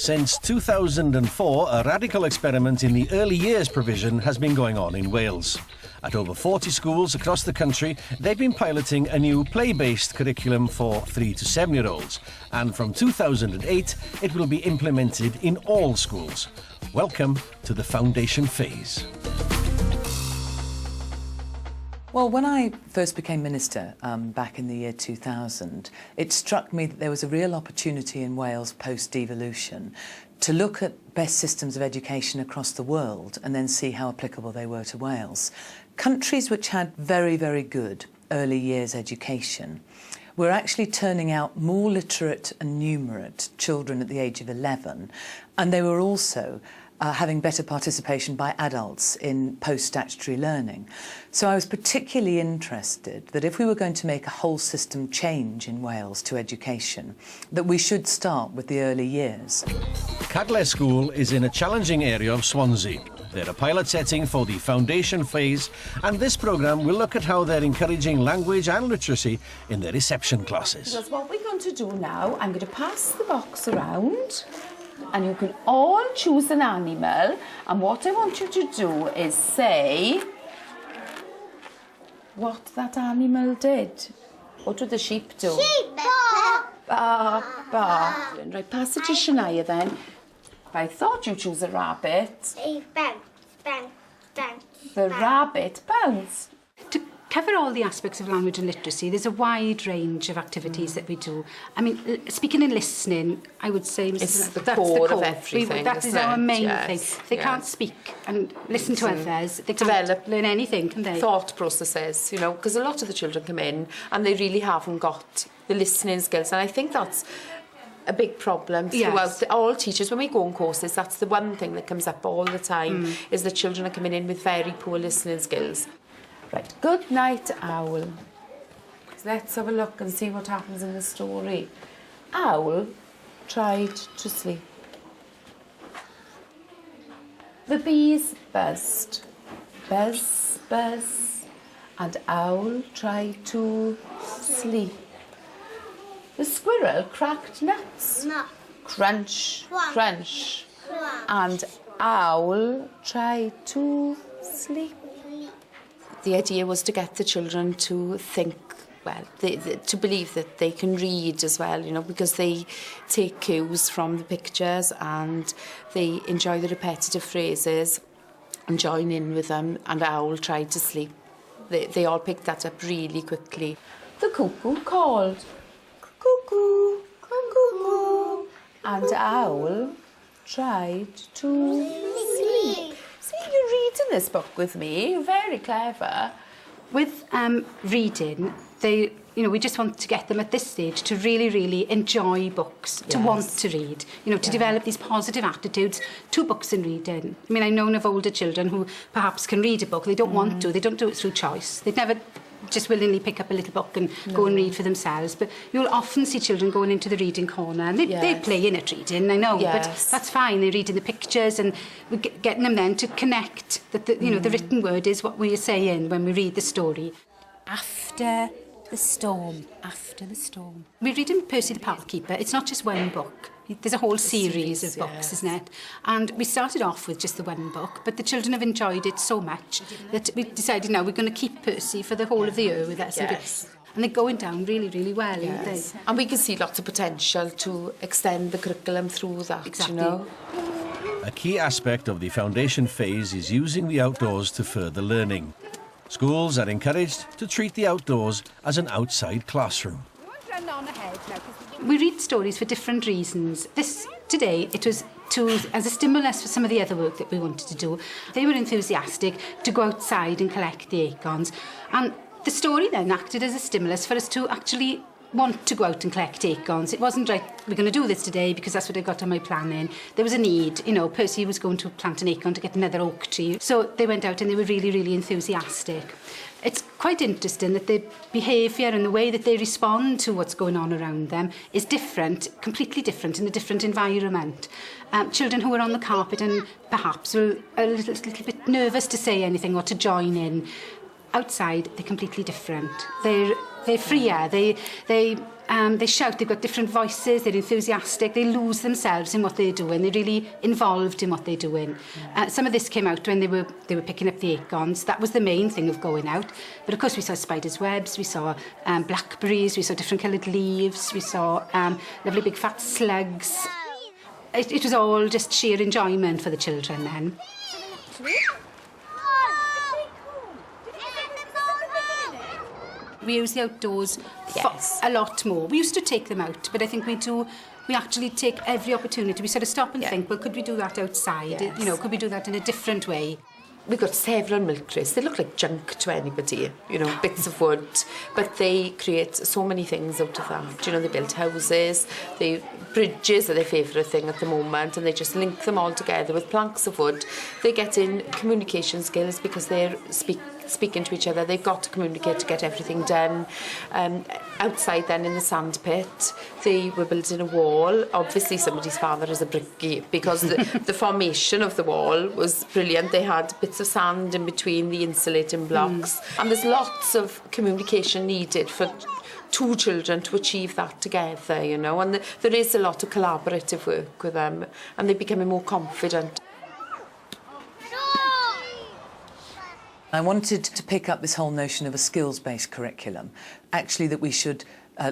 Since 2004, a radical experiment in the early years provision has been going on in Wales. At over 40 schools across the country, they've been piloting a new play-based curriculum for 3 to 7-year-olds, and from 2008, it will be implemented in all schools. Welcome to the foundation phase. Well, when I first became Minister back in the year 2000, it struck me that there was a real opportunity in Wales post-devolution to look at best systems of education across the world and then see how applicable they were to Wales. Countries which had very, very good early years education were actually turning out more literate and numerate children at the age of 11, and they were also having better participation by adults in post-statutory learning. So I was particularly interested that if we were going to make a whole system change in Wales to education, that we should start with the early years. Cadle School is in a challenging area of Swansea. They're a pilot setting for the foundation phase, and this programme will look at how they're encouraging language and literacy in their reception classes. Because what we're going to do now, I'm going to pass the box around, and you can all choose an animal, and what I want you to do is say what that animal did. What did the sheep do? Sheep, bark. Bark, bark. Right, pass it to Shania then. I thought you'd choose a rabbit. Bang, bang, bang. The rabbit bounced. To cover all the aspects of language and literacy, there's a wide range of activities that we do. I mean, speaking and listening, I would say it's the core of everything. That is our main thing. They yes. can't speak and listen to others. They Develop can't learn anything, can they? Thought processes, you know, because a lot of the children come in and they really haven't got the listening skills, and I think that's a big problem throughout all teachers. When we go on courses, that's the one thing that comes up all the time, is that children are coming in with very poor listening skills. Right, good night, Owl. Let's have a look and see what happens in the story. Owl tried to sleep. The bees buzzed. Buzz, buzz. And Owl tried to sleep. The squirrel cracked nuts. No. Crunch, Crunch. crunch. Crunch. And Owl tried to sleep. The idea was to get the children to think, well, to believe that they can read as well, you know, because they take cues from the pictures and they enjoy the repetitive phrases and join in with them. And Owl tried to sleep. They all picked that up really quickly. The cuckoo called. Cuckoo, cuckoo. And Owl tried to sleep. See, you're reading this book with me. You're very clever. With reading, we just want to get them at this stage to really, really enjoy books, to want to read, to develop these positive attitudes to books and reading. I mean, I know of older children who perhaps can read a book, they don't want to, they don't do it through choice. They'd never just willingly pick up a little book and go and read for themselves. But you'll often see children going into the reading corner and they play in it reading, I know, but that's fine. They're reading the pictures and we're getting them then to connect that the written word is what we are saying when we read the story. After the storm, after the storm. We're reading Percy the Parkkeeper. It's not just one book. There's a whole series of books, isn't it? And we started off with just the one book, but the children have enjoyed it so much that we decided now we're going to keep Percy for the whole of the year with us. And they're going down really, really well, aren't they? And we can see lots of potential to extend the curriculum through that, exactly. you know. A key aspect of the foundation phase is using the outdoors to further learning. Schools are encouraged to treat the outdoors as an outside classroom. We read stories for different reasons. Today, it was as a stimulus for some of the other work that we wanted to do. They were enthusiastic to go outside and collect the acorns. And the story then acted as a stimulus for us to actually want to go out and collect acorns. It wasn't right, we're going to do this today because that's what I got on my planning. There was a need, Percy was going to plant an acorn to get another oak tree. So they went out and they were really, really enthusiastic. It's quite interesting that their behaviour and the way that they respond to what's going on around them is different, completely different in a different environment. Children who are on the carpet and perhaps were a little bit nervous to say anything or to join in outside, they're completely different. They're freer. They shout. They've got different voices. They're enthusiastic. They lose themselves in what they're doing. They're really involved in what they're doing. Some of this came out when they were picking up the acorns. That was the main thing of going out. But of course, we saw spiders' webs. We saw blackberries. We saw different coloured leaves. We saw lovely big fat slugs. It was all just sheer enjoyment for the children then. We use the outdoors a lot more. We used to take them out, but I think we actually take every opportunity. We sort of stop and think, well, could we do that outside? Yes. You know, could we do that in a different way? We've got several milk crates. They look like junk to anybody, you know, bits of wood. But they create so many things out of that. You know, they build houses, bridges are their favourite thing at the moment, and they just link them all together with planks of wood. They get in communication skills because they're speaking to each other. They've got to communicate to get everything done. Outside then in the sand pit, they were building a wall. Obviously somebody's father is a brickie because the formation of the wall was brilliant. They had bits of sand in between the insulating blocks. And there's lots of communication needed for two children to achieve that together, you know. And there is a lot of collaborative work with them, and they're becoming more confident. I wanted to pick up this whole notion of a skills-based curriculum, actually that we should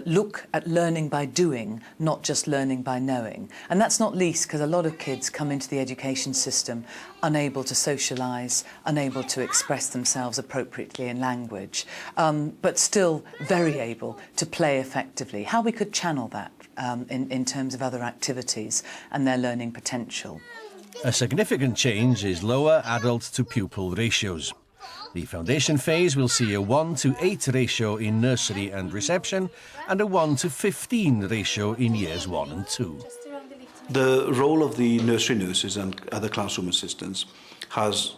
look at learning by doing, not just learning by knowing. And that's not least because a lot of kids come into the education system unable to socialise, unable to express themselves appropriately in language, but still very able to play effectively. How we could channel that in terms of other activities and their learning potential. A significant change is lower adult-to-pupil ratios. The foundation phase will see a 1:8 ratio in nursery and reception and a 1:15 ratio in years 1 and 2. The role of the nursery nurses and other classroom assistants has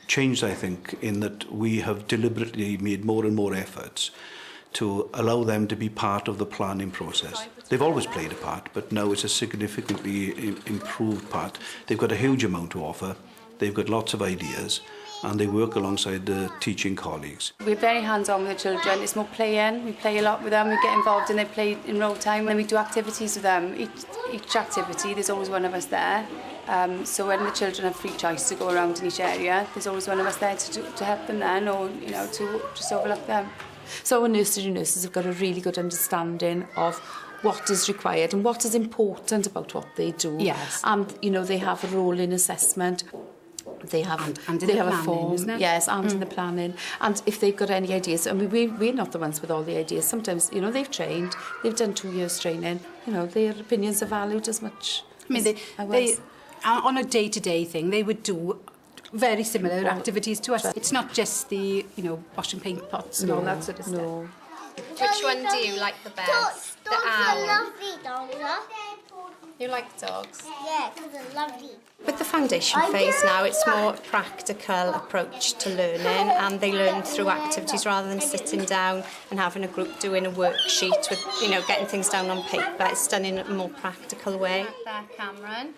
changed, I think, in that we have deliberately made more and more efforts to allow them to be part of the planning process. They've always played a part, but now it's a significantly improved part. They've got a huge amount to offer. They've got lots of ideas, and they work alongside the teaching colleagues. We're very hands-on with the children. It's more playing. We play a lot with them. We get involved in their play in roll time, and then we do activities with them. Each activity, there's always one of us there. So when the children have free choice to go around in each area, there's always one of us there to help them then, or you know, to just overlook them. So our nursery nurses have got a really good understanding of what is required and what is important about what they do. Yes. And you know, they have a role in assessment. They have and in they the have planning, a form, isn't it? yes, and in the planning. And if they've got any ideas, I mean, we're not the ones with all the ideas. Sometimes, you know, they've trained, they've done 2 years training. You know, their opinions are valued as much. I mean, they on a day-to-day thing, they would do very similar activities to us. It's not just the, you know, washing paint pots and all that sort of stuff. No. Which one do you like the best? The owl. Lovely dogs. You like dogs? Yeah, because they're lovely. With the foundation phase now, it's more a practical approach to learning, and they learn through activities rather than sitting down and having a group doing a worksheet with, you know, getting things down on paper. It's done in a more practical way. There, Cameron.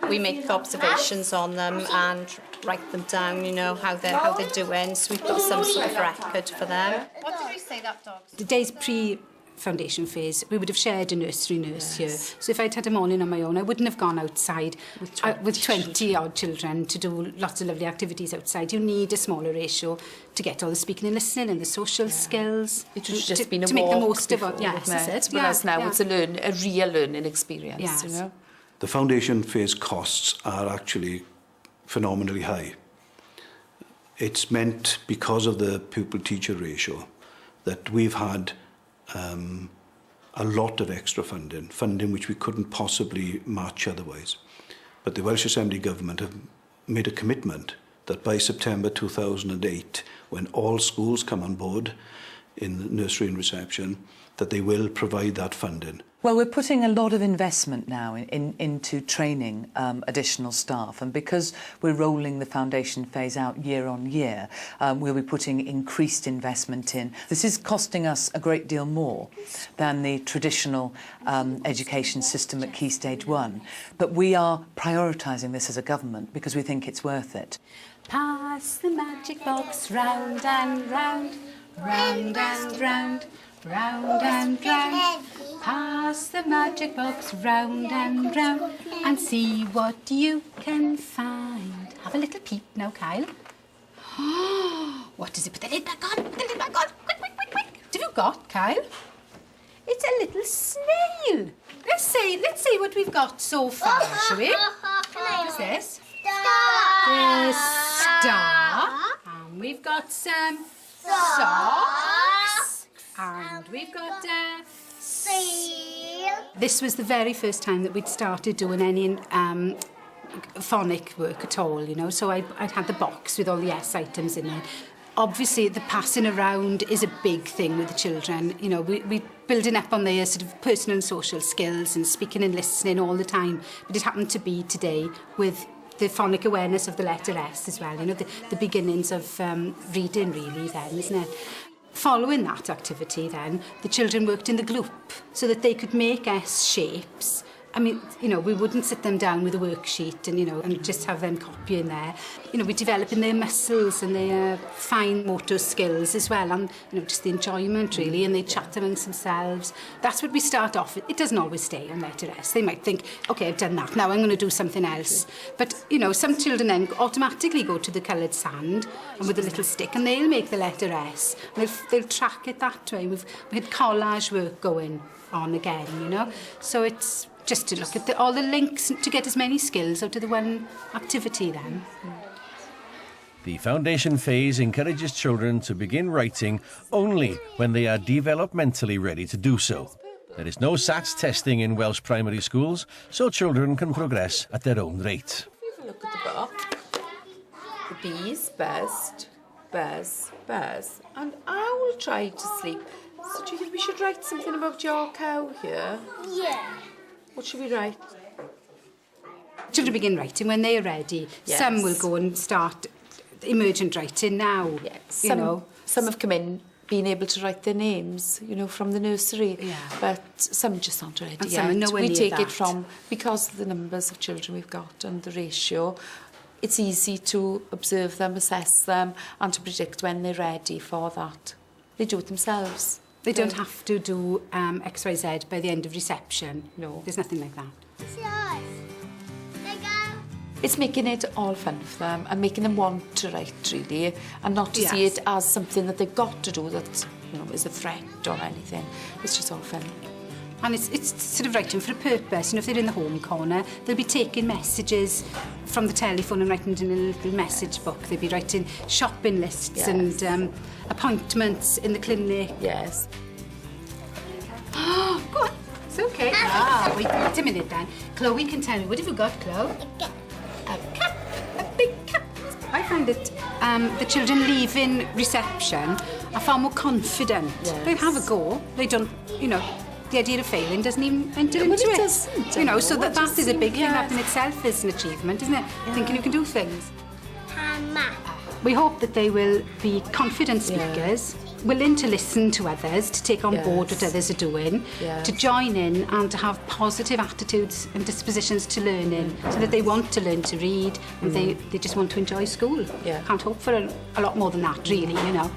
We make observations on them and write them down, you know, how they're doing, so we've got some sort of record for them. What did we say that dog's? The days pre-foundation phase, we would have shared a nursery nurse here. So if I'd had a morning on my own, I wouldn't have gone outside with 20-odd children to do lots of lovely activities outside. You need a smaller ratio to get all the speaking and listening and the social skills. It would just been a to make the walk most of before, it. Yes, wouldn't that's it. Whereas now it's a real learning experience, Yes. you know. The foundation phase costs are actually phenomenally high. It's meant, because of the pupil-teacher ratio, that we've had a lot of extra funding which we couldn't possibly match otherwise. But the Welsh Assembly Government have made a commitment that by September 2008, when all schools come on board in nursery and reception, that they will provide that funding. Well, we're putting a lot of investment now into training additional staff, and because we're rolling the foundation phase out year on year, we'll be putting increased investment in. This is costing us a great deal more than the traditional education system at Key Stage 1, but we are prioritising this as a government because we think it's worth it. Pass the magic box round and round, round and round, round and round. Pass the magic box round and round and see what you can find. Have a little peep now, Kyle. What is it? Put the lid back on. Put the lid back on. Quick, quick, quick, quick. What have you got, Kyle? It's a little snail. Let's see what we've got so far, shall we? What is this? The star. And we've got some socks. And we've got a seal. This was the very first time that we'd started doing any phonic work at all, you know. So I'd had the box with all the S items in it. Obviously, the passing around is a big thing with the children. You know, we're building up on their sort of personal and social skills and speaking and listening all the time. But it happened to be today with the phonic awareness of the letter S as well, you know, the beginnings of reading, really, then, isn't it? Following that activity, then, the children worked in the group so that they could make S shapes. I mean, you know, we wouldn't sit them down with a worksheet and, you know, and just have them copy in there. You know, we're developing their muscles and their fine motor skills as well, and, you know, just the enjoyment, really, and they chat amongst themselves. That's what we start off with. It doesn't always stay on letter S. They might think, OK, I've done that, now I'm going to do something else. But, you know, some children then automatically go to the coloured sand and with a little stick, and they'll make the letter S. And they'll track it that way. We had collage work going on again, you know. So it's just to look at all the links to get as many skills out of the one activity then. The foundation phase encourages children to begin writing only when they are developmentally ready to do so. There is no SATs testing in Welsh primary schools, so children can progress at their own rate. Look at the book. The bees, buzzed, buzz, buzz, and owl tried to sleep. So do you think we should write something about your cow here? Yeah. What should we write? Children begin writing when they are ready. Yes. Some will go and start emergent writing now. Yes. You know. Some have come in being able to write their names, you know, from the nursery. Yeah. But some just aren't ready And yet. some are nowhere we near take that. it from, because of the numbers of children we've got and the ratio, it's easy to observe them, assess them, and to predict when they're ready for that. They do it themselves. They don't have to do XYZ by the end of reception. No. There's nothing like that. It's making it all fun for them and making them want to write, really, and not to see Yes. it as something that they've got to do that, you know, is a threat or anything. It's just all fun. And it's sort of writing for a purpose. You know, if they're in the home corner, they'll be taking messages from the telephone and writing it in a little message book. They'll be writing shopping lists Yes. and appointments in the clinic. Yes. Go on. It's okay. Wait a minute then. Chloe can tell me. What have you got, Chloe? A cap. A big cap. I find that the children leaving reception are far more confident. Yes. They have a go. They don't, you know, the idea of failing doesn't even enter into it it. doesn't, You know, no, so it that is a big thing. yes. That in itself is an achievement, isn't it? Thinking you can do things. Hammer. We hope that they will be confident speakers, willing to listen to others, to take on board what others are doing, Yes. to join in and to have positive attitudes and dispositions to learning, so that they want to learn to read and they just want to enjoy school. Yeah. Can't hope for a lot more than that, really, you know.